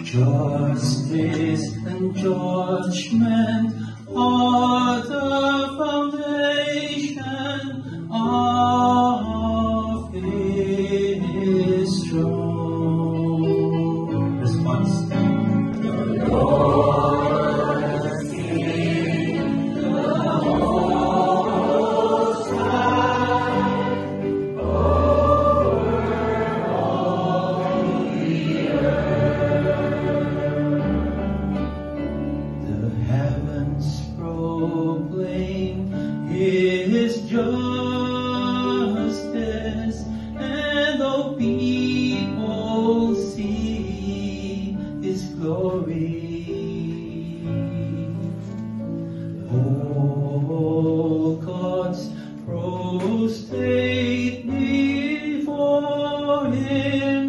Justice and judgment are the foundation of His throne. Response. The Lord is King, the Most High, over all the earth. The heavens proclaim His justice, and all people see His glory. All gods prostrate before Him.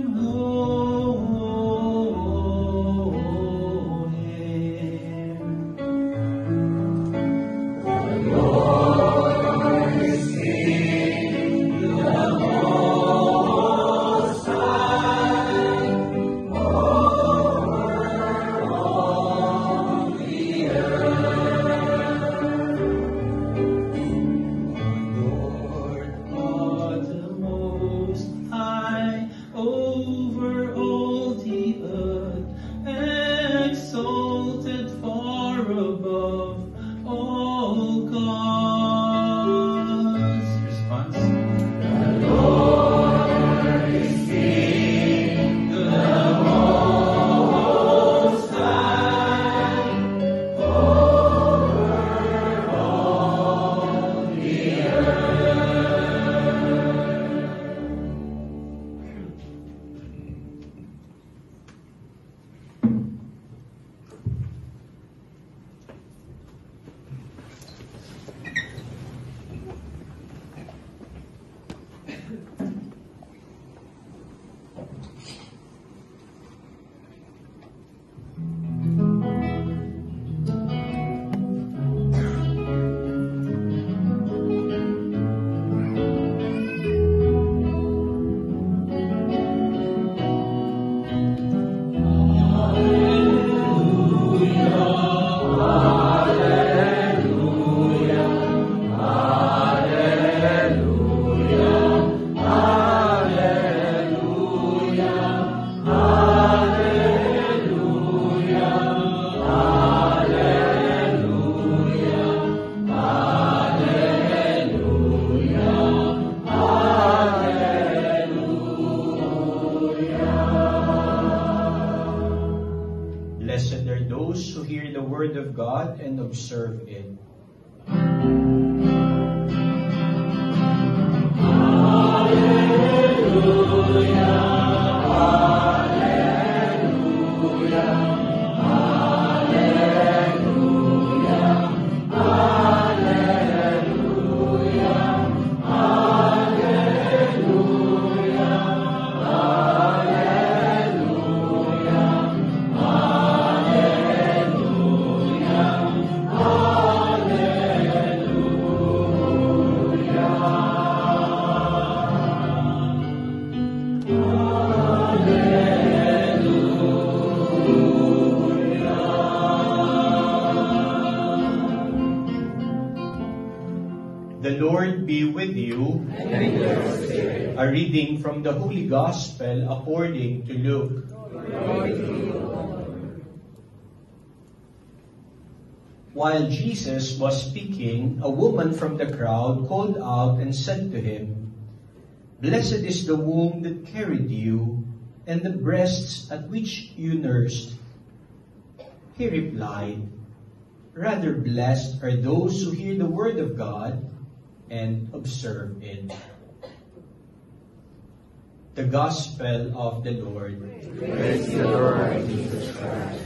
Over all the earth, exalted far above all gods. Response. The Lord is King, the Most High, over all the earth. Blessed are those who hear the word of God and observe it. The Lord be with you. And with your spirit. A reading from the Holy Gospel according to Luke. Glory to you, Lord. While Jesus was speaking, a woman from the crowd called out and said to him, "Blessed is the womb that carried you, and the breasts at which you nursed." He replied, "Rather blessed are those who hear the word of God and observe it." The Gospel of the Lord. Praise the Lord Jesus Christ.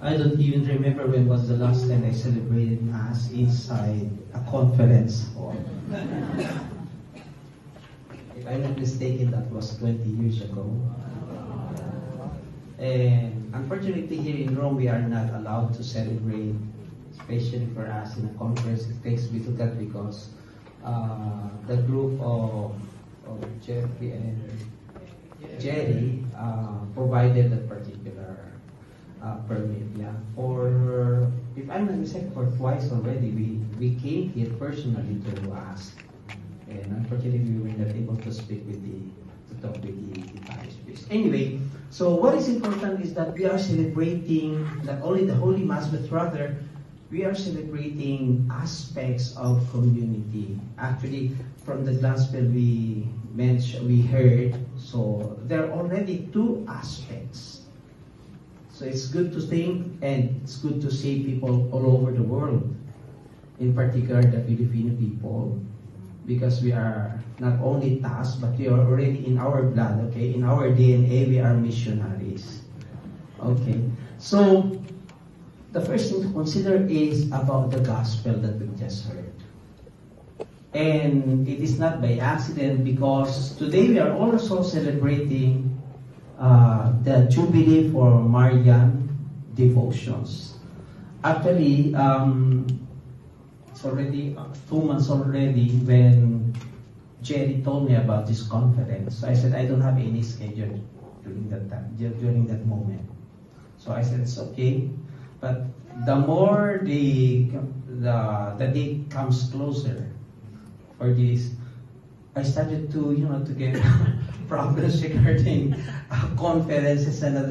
I don't even remember when was the last time I celebrated Mass inside a conference hall. If I'm not mistaken, that was 20 years ago. And unfortunately here in Rome, we are not allowed to celebrate, especially for us in a conference. It takes me to that because the group of Jeffrey and Jerry provided a particular permit. Yeah, for, if I'm not mistaken, for twice already we came here personally to ask, and unfortunately we were not able to speak with to talk with the parish priest. Anyway, so what is important is that we are celebrating not only the Holy Mass, but rather we are celebrating aspects of community. Actually, from the Gospel we heard, so there are already two aspects. So it's good to think, and it's good to see people all over the world, in particular the Filipino people, because we are not only tasked, but we are already in our blood, okay? In our DNA, we are missionaries. Okay, so the first thing to consider is about the gospel that we just heard. And it is not by accident, because today we are also celebrating the Jubilee for Marian devotions. Actually, it's already 2 months already when Jerry told me about this conference. So I said, I don't have any schedule during that time, during that moment. So I said, it's okay. But the more the date comes closer for this, I started to, to get problems regarding conferences and other